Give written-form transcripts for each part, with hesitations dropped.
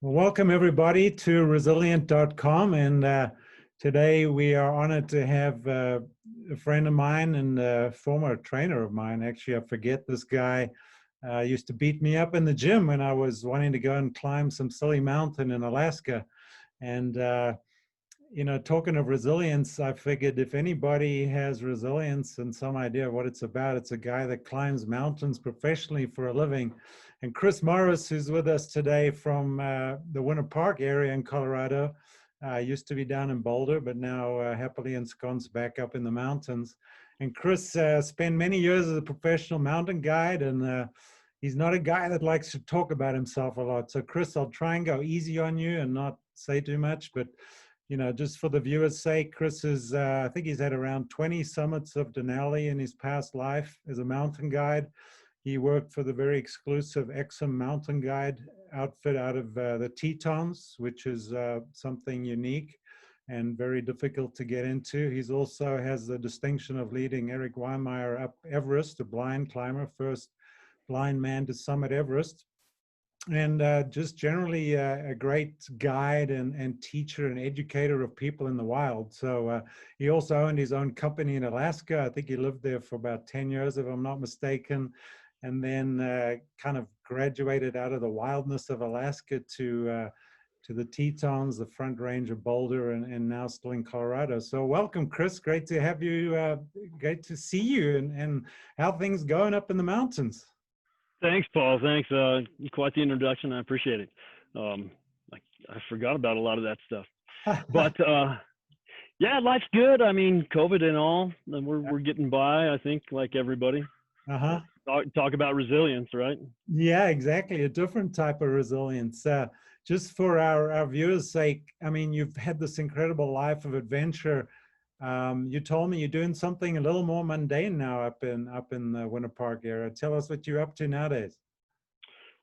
Well, welcome everybody to Rezileant.com, and today we are honored to have a friend of mine and a former trainer of mine. Actually, I forget this guy used to beat me up in the gym when I was wanting to go and climb some silly mountain in Alaska. And talking of resilience, I figured if anybody has resilience and some idea of what it's about, it's a guy that climbs mountains professionally for a living. And Chris Morris, who's with us today from the Winter Park area in Colorado, used to be down in Boulder, but now happily ensconced back up in the mountains. And Chris spent many years as a professional mountain guide, and he's not a guy that likes to talk about himself a lot. So Chris, I'll try and go easy on you and not say too much, but just for the viewers' sake, Chris is, I think he's had around 20 summits of Denali in his past life as a mountain guide. He worked for the very exclusive Exum mountain guide outfit out of the Tetons, which is something unique and very difficult to get into. He's also has the distinction of leading Eric Weimeyer up Everest, a blind climber, first blind man to summit Everest. And just generally a great guide and teacher and educator of people in the wild. So he also owned his own company in Alaska. I think he lived there for about 10 years, if I'm not mistaken, and then kind of graduated out of the wildness of Alaska to the Tetons, the Front Range of Boulder, and now still in Colorado. So welcome, Chris. Great to have you. Great to see you, and how things going up in the mountains. Thanks, Paul. Thanks. Quite the introduction. I appreciate it. I forgot about a lot of that stuff, but yeah, life's good. I mean, COVID and all, and we're getting by. I think, like everybody. Talk about resilience, right? Yeah, exactly. A different type of resilience. Just for our viewers' sake, I mean, you've had this incredible life of adventure. You told me you're doing something a little more mundane now up in the Winter Park area. Tell us what you're up to nowadays.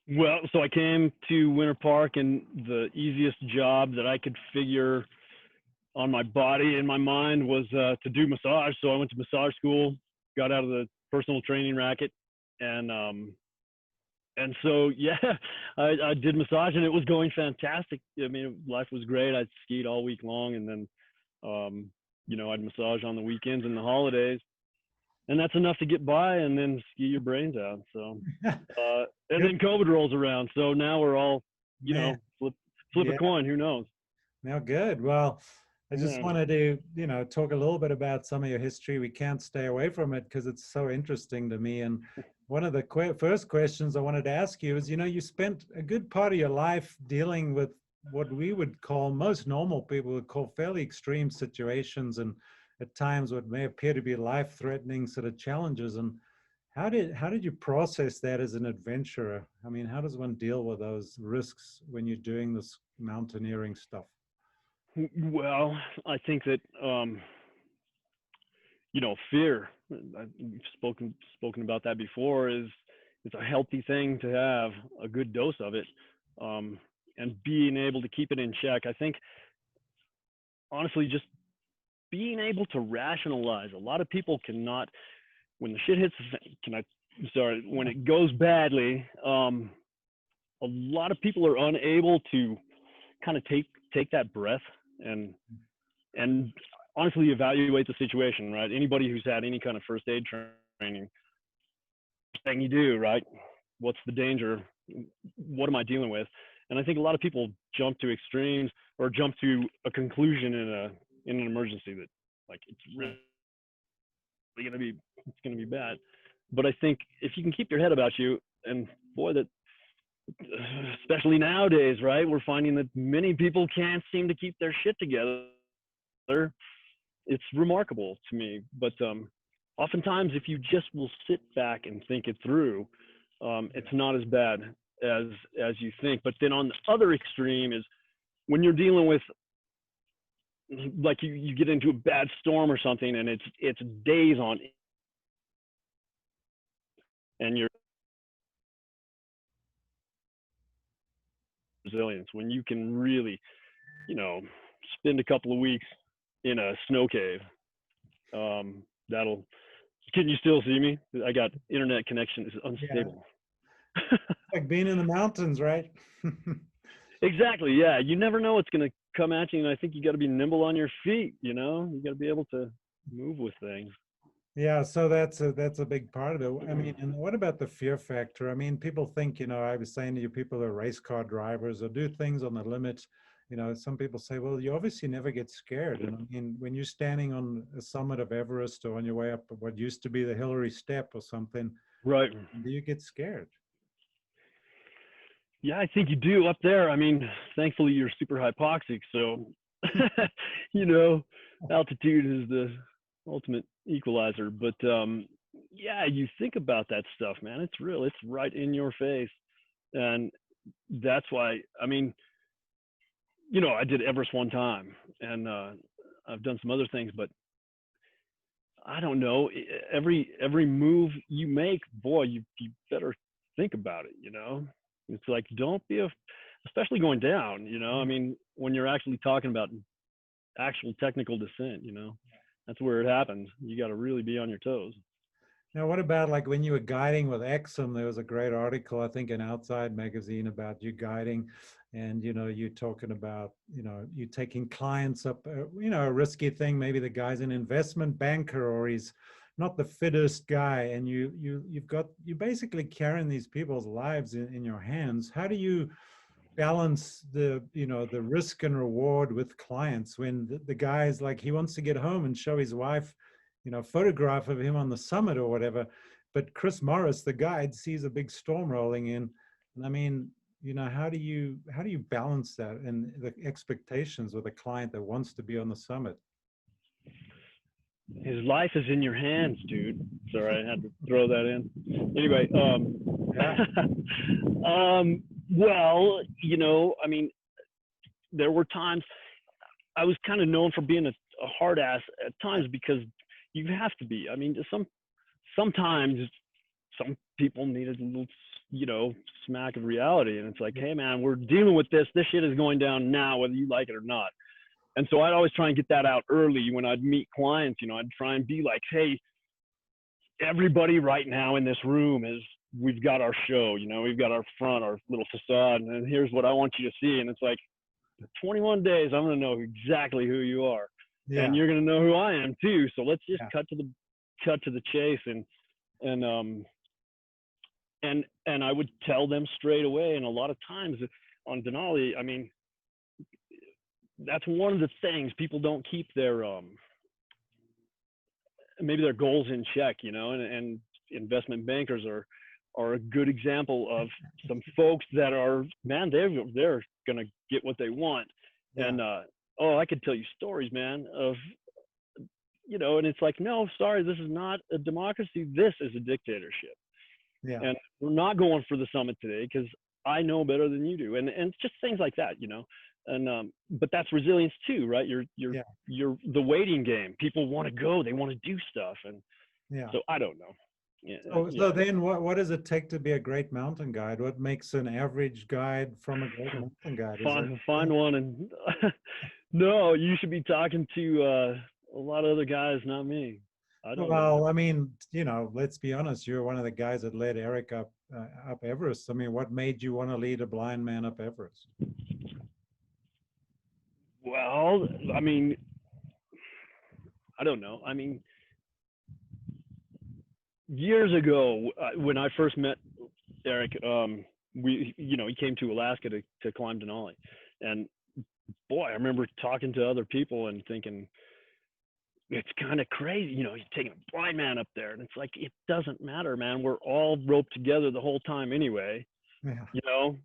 Well, so I came to Winter Park, and the easiest job that I could figure on my body and my mind was to do massage. So I went to massage school, got out of the personal training racket, and so yeah, I did massage, and it was going fantastic. I mean, life was great. I skied all week long, and then I'd massage on the weekends and the holidays, and that's enough to get by and then ski your brains out. So, and then COVID rolls around. So now we're all, flip a coin, who knows? Now, good. Well, I just wanted to, talk a little bit about some of your history. We can't stay away from it because it's so interesting to me. And one of the first questions I wanted to ask you is, you spent a good part of your life dealing with what we would call, most normal people would call, fairly extreme situations, and at times what may appear to be life-threatening sort of challenges. And how did you process that as an adventurer? I mean, how does one deal with those risks when you're doing this mountaineering stuff? Well, I think that fear. We've spoken about that before. It's a healthy thing to have a good dose of it. And being able to keep it in check. I think, honestly, just being able to rationalize. A lot of people cannot, when the shit hits, when it goes badly, a lot of people are unable to kind of take that breath and honestly evaluate the situation, right? Anybody who's had any kind of first aid training, thing you do, right? What's the danger? What am I dealing with? And I think a lot of people jump to extremes or jump to a conclusion in an emergency that, like, it's really going to be bad. But I think if you can keep your head about you, and boy, that especially nowadays, right? We're finding that many people can't seem to keep their shit together. It's remarkable to me. But oftentimes, if you just will sit back and think it through, it's not as bad as you think. But then on the other extreme is when you're dealing with, like, you get into a bad storm or something, and it's days on, and you're resilience, when you can really, spend a couple of weeks in a snow cave. Can you still see me? I got internet connection is unstable. Yeah. Like being in the mountains, right? Exactly. Yeah. You never know what's going to come at you. And I think you got to be nimble on your feet, you know, you got to be able to move with things. Yeah, so that's a big part of it. I mean, and what about the fear factor? I mean, people think, you know, I was saying to you, people are race car drivers or do things on the limit. You know, some people say, well, you obviously never get scared. And I mean, when you're standing on the summit of Everest or on your way up what used to be the Hillary Step or something, Right. do you get scared? Yeah, I think you do up there. I mean, thankfully you're super hypoxic. So, you know, altitude is the ultimate equalizer. But yeah, you think about that stuff, man. It's real. It's right in your face. And that's why, I mean, you know, I did Everest one time and I've done some other things, but I don't know. Every move you make, boy, you better think about it. You know, it's like don't be especially going down. You know, I mean, when you're actually talking about actual technical descent, you know, that's where it happens. You got to really be on your toes. Now, what about like when you were guiding with Exum? There was a great article, I think, in Outside magazine about you guiding, and you know, you talking about, you know, you taking clients up, you know, a risky thing. Maybe the guy's an investment banker or he's not the fittest guy, and you basically carrying these people's lives in your hands. How do you balance the, you know, the risk and reward with clients when the guy's like he wants to get home and show his wife, you know, photograph of him on the summit or whatever, but Chris Morris, the guide, sees a big storm rolling in, and I mean, you know, how do you balance that and the expectations with a client that wants to be on the summit? His life is in your hands, dude. Sorry, I had to throw that in. Anyway, Yeah. well, you know, I mean, there were times I was kind of known for being a hard ass at times because you have to be. I mean, sometimes some people need a little, you know, smack of reality, and it's like, hey, man, we're dealing with this. This shit is going down now, whether you like it or not. And so I'd always try and get that out early when I'd meet clients. You know, I'd try and be like, hey, everybody right now in this room is, we've got our show, you know, we've got our front, our little facade, and here's what I want you to see. And it's like, 21 days, I'm going to know exactly who you are, Yeah. and you're going to know who I am too. So let's just Yeah. cut to the chase, and I would tell them straight away. And a lot of times on Denali, I mean, that's one of the things people don't keep their maybe their goals in check, you know, and investment bankers are a good example of some folks that are, man, they're gonna get what they want. Yeah. And oh, I could tell you stories, man, of, you know, and it's like, no, sorry, this is not a democracy, this is a dictatorship. Yeah. And we're not going for the summit today because I know better than you do. And it's just things like that, you know. And but that's resilience too, right? Yeah. You're the waiting game. People want to go, they want to do stuff, and Yeah. so I don't know. Yeah, So then what does it take to be a great mountain guide? What makes an average guide from a great mountain guide? Is find one, and no, you should be talking to a lot of other guys, not me. I don't know. Well, I mean, you know, let's be honest. You're one of the guys that led Eric up Everest. I mean, what made you want to lead a blind man up Everest? Well, I mean, I don't know. I mean, years ago, when I first met Eric, you know, he came to Alaska to climb Denali, and boy, I remember talking to other people and thinking, it's kind of crazy, you know, he's taking a blind man up there, and it's like, it doesn't matter, man. We're all roped together the whole time anyway. Yeah. You know,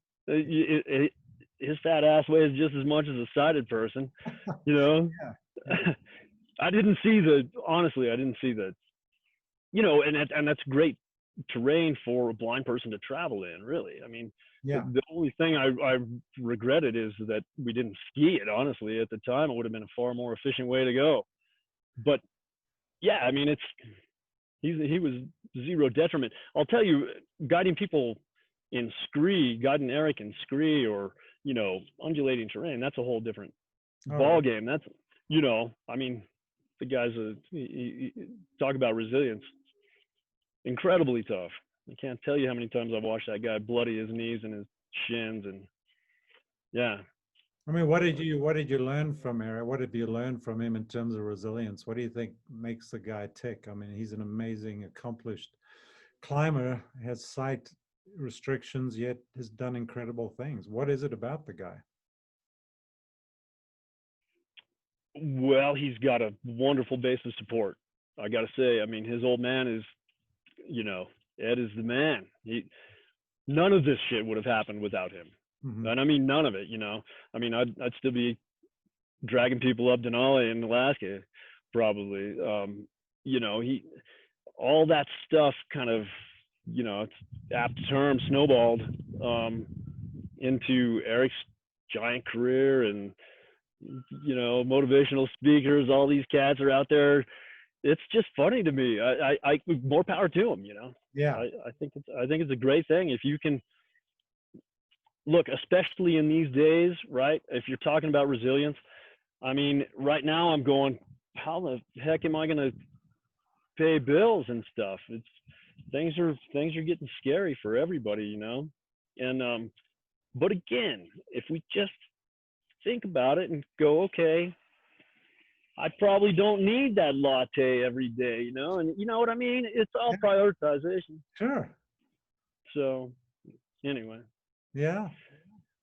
his fat ass weighs just as much as a sighted person. You know, Yeah. honestly, I didn't see the, you know, and that's great terrain for a blind person to travel in, really. I mean, Yeah. the only thing I regretted is that we didn't ski it. Honestly, at the time, it would have been a far more efficient way to go. But yeah, I mean, he was zero detriment. I'll tell you, guiding people in scree, guiding Eric in scree, or, you know, undulating terrain, that's a whole different ball game. That's, you know, I mean, the guy's talk about resilience, incredibly tough. I can't tell you how many times I've watched that guy bloody his knees and his shins, and Yeah. I mean, what did you learn from Eric? What did you learn from him in terms of resilience? What do you think makes the guy tick? I mean, he's an amazing, accomplished climber, has sight restrictions, yet has done incredible things. What is it about the guy? Well, he's got a wonderful base of support. I got to say, I mean, his old man is, you know, Ed is the man. None of this shit would have happened without him. Mm-hmm. And I mean, none of it, you know. I mean, I'd still be dragging people up Denali in Alaska, probably. You know, all that stuff kind of, you know, it's apt term, snowballed into Eric's giant career, and you know, motivational speakers. All these cats are out there. It's just funny to me. I more power to them. You know. Yeah. I think it's a great thing if you can look, especially in these days, right? If you're talking about resilience, I mean, right now I'm going, how the heck am I going to pay bills and stuff? It's things are getting scary for everybody, you know. And but again, if we just think about it and go, okay, I probably don't need that latte every day, you know, and you know what I mean? It's all Yeah. prioritization. Sure. So anyway. Yeah.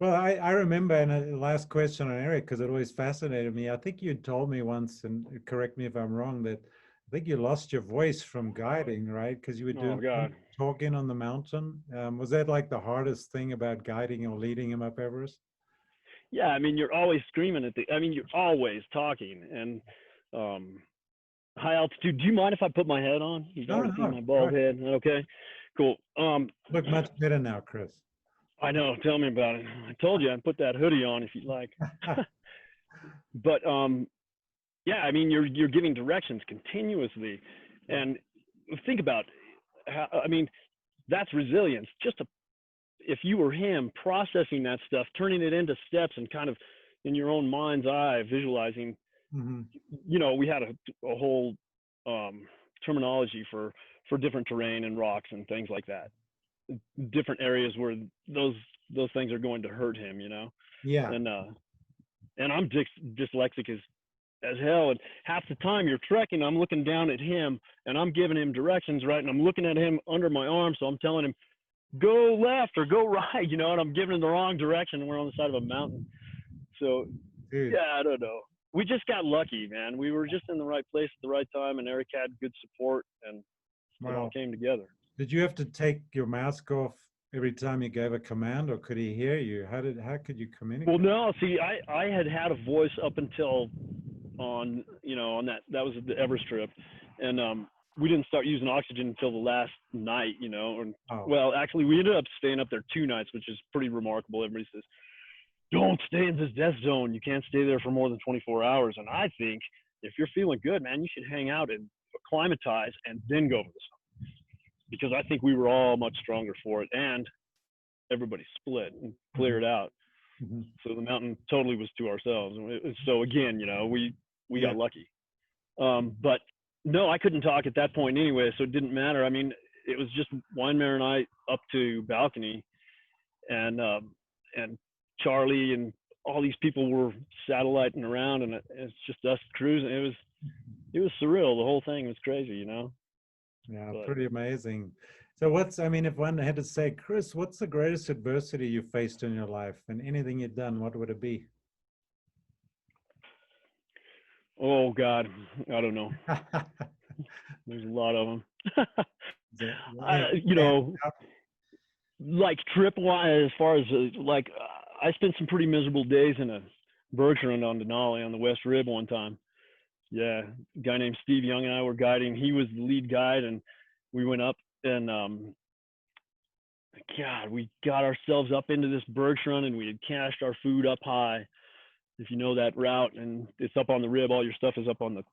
Well, I remember, and the last question on Eric, because it always fascinated me. I think you told me once, and correct me if I'm wrong, that I think you lost your voice from guiding, right? Because you were Oh doing God. talking on the mountain. Was that like the hardest thing about guiding or leading him up Everest? Yeah, I mean, you're always screaming I mean, you're always talking, and high altitude. Do you mind if I put my head on? You've No, already seen no. my bald head. Okay, cool. Look much better now, Chris. I know. Tell me about it. I told you I'd put that hoodie on if you'd like. But yeah, I mean, you're giving directions continuously, and think about how, I mean, that's resilience. If you were him, processing that stuff, turning it into steps, and kind of in your own mind's eye visualizing. Mm-hmm. You know, we had a whole terminology for different terrain and rocks and things like that. Different areas where those things are going to hurt him, you know. Yeah. And I'm dyslexic as hell, and half the time you're trekking, I'm looking down at him and I'm giving him directions, right, and I'm looking at him under my arm, so I'm telling him go left or go right, you know, and I'm giving him the wrong direction, and we're on the side of a mountain. So Dude. yeah, I don't know. We just got lucky, man. We were just in the right place at the right time, and Eric had good support, and it all came together. Did you have to take your mask off every time you gave a command, or could he hear you? How could you communicate? Well, no, see, I had a voice up until on that was the Everest trip, and we didn't start using oxygen until the last night, you know. And well, actually, we ended up staying up there 2 nights, which is pretty remarkable. Everybody says, don't stay in this death zone. You can't stay there for more than 24 hours. And I think if you're feeling good, man, you should hang out and acclimatize and then go over the summit. Because I think we were all much stronger for it, and everybody split and cleared out. Mm-hmm. So the mountain totally was to ourselves. So again, you know, we got lucky. But no, I couldn't talk at that point anyway, so it didn't matter. I mean, it was just Weinmeier and I up to balcony, and Charlie and all these people were satelliting around, and it's just us cruising. It was surreal. The whole thing was crazy, you know? Yeah, pretty amazing. So if one had to say, Chris, what's the greatest adversity you faced in your life, and anything you've done, what would it be? Oh God, I don't know. There's a lot of them. You know, like trip-wise, as far as I spent some pretty miserable days in a bergschrund on Denali on the West Rib one time. Yeah, a guy named Steve Young and I were guiding. He was the lead guide, and we went up, and God, we got ourselves up into this bergschrund, and we had cached our food up high. If you know that route, and it's up on the rib, all your stuff is up on the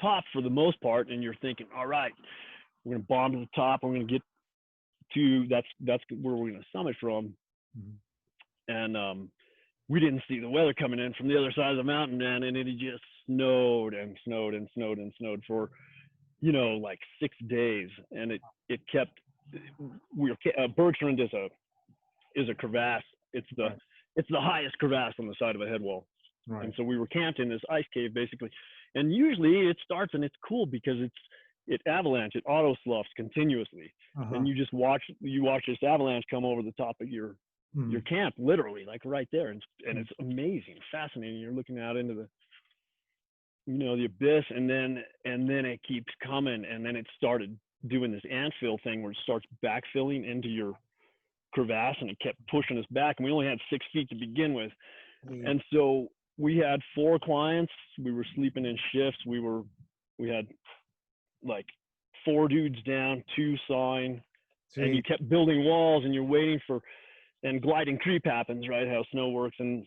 top for the most part, and you're thinking, all right, we're gonna bomb to the top. We're gonna get to that's where we're gonna summit from. Mm-hmm. And we didn't see the weather coming in from the other side of the mountain, man, and it just snowed and snowed and snowed and snowed for, you know, like 6 days, and it kept. Bergschrund is a crevasse. It's it's the highest crevasse on the side of a head wall. Right. And so we were camped in this ice cave basically. And usually it starts and it's cool because it avalanche, it auto sloughs continuously. And you just watch this avalanche come over the top of your camp, literally, like right there. And it's amazing, fascinating. You're looking out into the, you know, the abyss, and then it keeps coming, and then it started doing this antfill thing where it starts backfilling into your crevasse, and it kept pushing us back, and we only had 6 feet to begin with. And so we had 4 clients. We were sleeping in shifts. We had like 4 dudes down, 2 sawing, and you kept building walls, and you're waiting for, and gliding creep happens, right? How snow works. And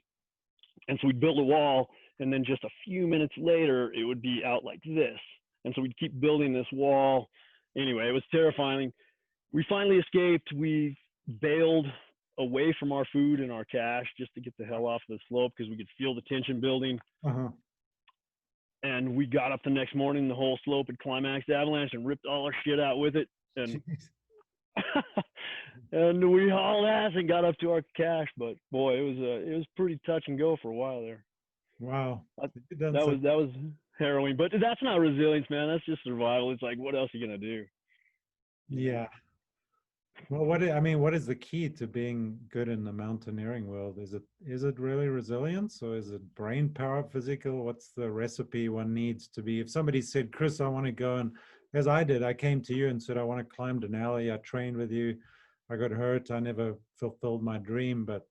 so we'd build a wall, and then just a few minutes later, it would be out like this. And so we'd keep building this wall. Anyway, it was terrifying. We finally escaped. We bailed away from our food and our cache just to get the hell off the slope because we could feel the tension building. And we got up the next morning, the whole slope had climaxed avalanche and ripped all our shit out with it. And and we hauled ass and got up to our cache. But boy, it was pretty touch and go for a while there. Wow. That was harrowing. But that's not resilience, man. That's just survival. It's like, what else are you gonna do? Yeah. Well, what is the key to being good in the mountaineering world? Is it really resilience, or is it brain power, physical? What's the recipe one needs to be? If somebody said, Chris, I want to go, and as I did, I came to you and said, I want to climb Denali. I trained with you. I got hurt. I never fulfilled my dream. But,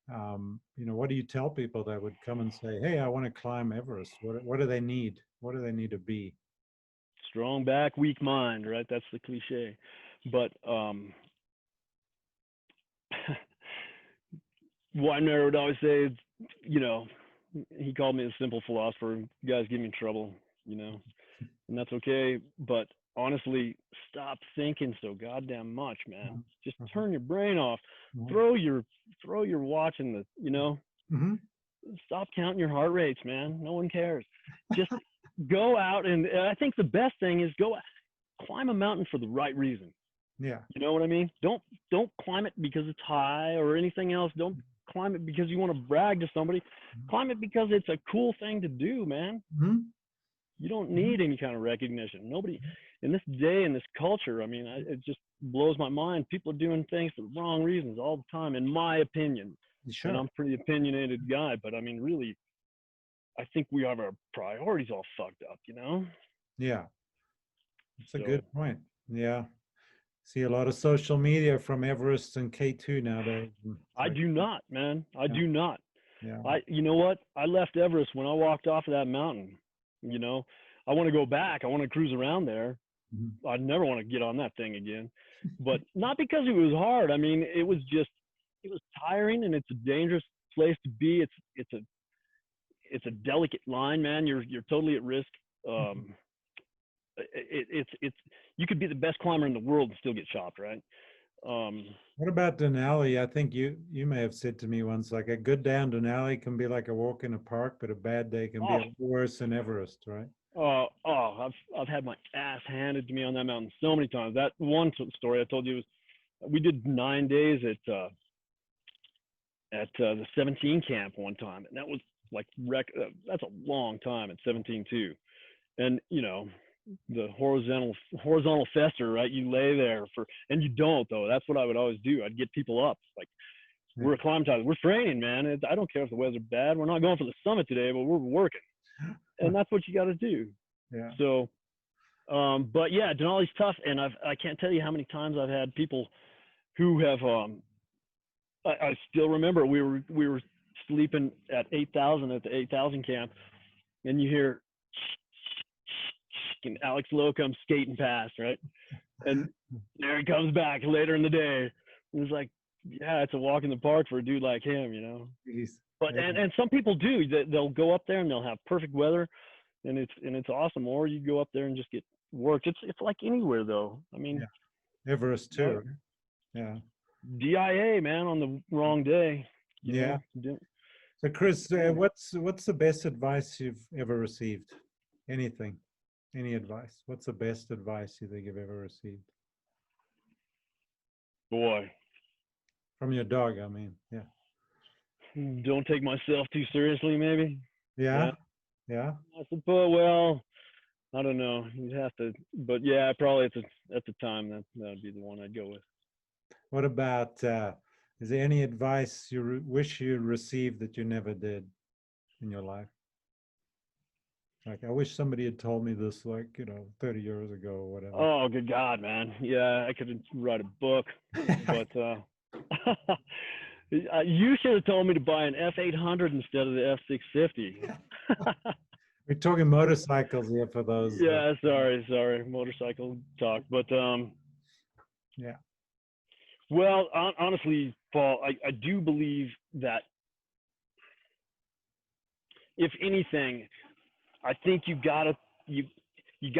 you know, what do you tell people that would come and say, hey, I want to climb Everest? What do they need? What do they need to be? Strong back, weak mind, right? That's the cliche. But, Weiner would always say, you know, he called me a simple philosopher. You guys give me trouble, you know, and that's okay. But honestly, stop thinking so goddamn much, man. Just turn your brain off. Throw your watch in the, you know, stop counting your heart rates, man. No one cares. Just go out, and I think the best thing is go climb a mountain for the right reason. Yeah. You know what I mean? Don't climb it because it's high or anything else. Don't climb it because you want to brag to somebody. Climb it because it's a cool thing to do, man. You don't need any kind of recognition. Nobody in this day, in this culture, I mean, it just blows my mind. People are doing things for the wrong reasons all the time, in my opinion. Sure. And I'm a pretty opinionated guy, but I mean, really, I think we have our priorities all fucked up, you know? Yeah. That's a good point. Yeah. See a lot of social media from Everest and K2 nowadays. I do not, man. I do not. Yeah. You know what? I left Everest when I walked off of that mountain. You know, I want to go back. I want to cruise around there. I'd never want to get on that thing again. But not because it was hard. I mean, it was tiring, and it's a dangerous place to be. It's a delicate line, man. You're totally at risk. It's you could be the best climber in the world and still get chopped, right? What about Denali? I think you may have said to me once, like a good day on Denali can be like a walk in a park, but a bad day can be worse than Everest, right? I've had my ass handed to me on that mountain so many times. That one story I told you was, we did 9 days at the 17 camp one time, and that was like that's a long time at 17 too. And you know, the horizontal fester, right? You lay there and you don't, though. That's what I would always do. I'd get people up, like, we're acclimatized, we're training, man. I don't care if the weather's bad. We're not going for the summit today, but we're working, and that's what you got to do. Yeah. So, but yeah, Denali's tough, and I can't tell you how many times I've had people who have. I still remember we were sleeping at 8,000 at the 8,000 camp, and you hear. And Alex Lowe comes skating past, right? And there he comes back later in the day. And it's like, yeah, it's a walk in the park for a dude like him, you know. Jeez. But and some people do. They'll go up there and they'll have perfect weather, and it's awesome. Or you go up there and just get worked. It's like anywhere, though. I mean, Everest too. Yeah. DIA, man, on the wrong day. Yeah. So Chris, what's the best advice you've ever received? Anything? Any advice? What's the best advice you think you've ever received? Boy. From your dog, I mean, yeah. don't take myself too seriously, maybe. Yeah. Yeah, Yeah. I suppose. Well, I don't know. You'd have to, but yeah, probably at the time that'd be the one I'd go with. What about, is there any advice you wish you received that you never did in your life? Like, I wish somebody had told me this, like, 30 years ago or whatever. Oh, good God, man. Yeah, I could write a book, but you should have told me to buy an F800 instead of the F650. We're talking motorcycles here for those. Yeah, sorry, motorcycle talk. But Yeah. well, honestly, Paul, I do believe that if anything, I think you gotta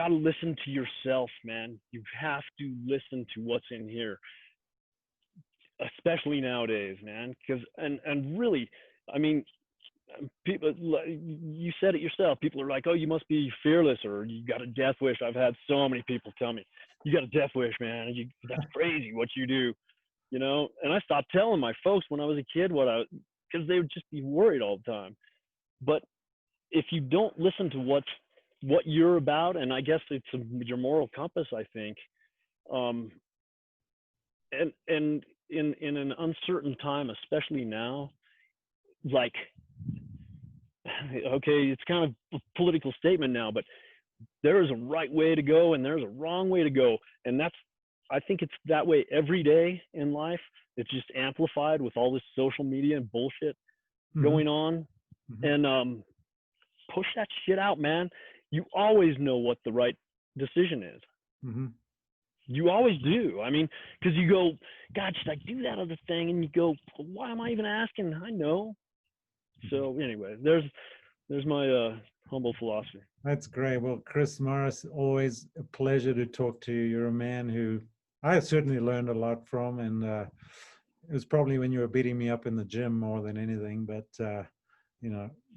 listen to yourself, man. You have to listen to what's in here, especially nowadays, man. Because and really, I mean, people, you said it yourself. People are like, oh, you must be fearless, or you got a death wish. I've had so many people tell me, you got a death wish, man. That's crazy what you do, you know. And I stopped telling my folks when I was a kid because they would just be worried all the time. But if you don't listen to what you're about, and I guess it's your moral compass, I think, um, and in an uncertain time, especially now, like, okay, it's kind of a political statement now, but there is a right way to go and there's a wrong way to go, and I think it's that way every day in life. It's just amplified with all this social media and bullshit going on, and push that shit out, man. You always know what the right decision is. You always do. I mean, because you go, God, should I do that other thing? And you go, why am I even asking? I know. So anyway, there's my humble philosophy. That's great. Well, Chris Morris, always a pleasure to talk to you. You're a man who I certainly learned a lot from, and it was probably when you were beating me up in the gym more than anything, but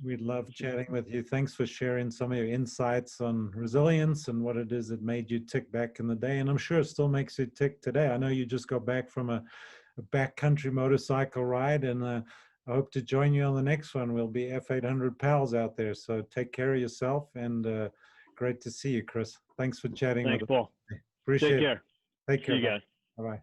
we'd love chatting with you. Thanks for sharing some of your insights on resilience and what it is that made you tick back in the day. And I'm sure it still makes you tick today. I know you just got back from a backcountry motorcycle ride, and I hope to join you on the next one. We'll be F800 pals out there. So take care of yourself, and great to see you, Chris. Thanks for chatting Thanks, with us. Paul. Appreciate Take care. it. Take care. See you guys. Bye-bye.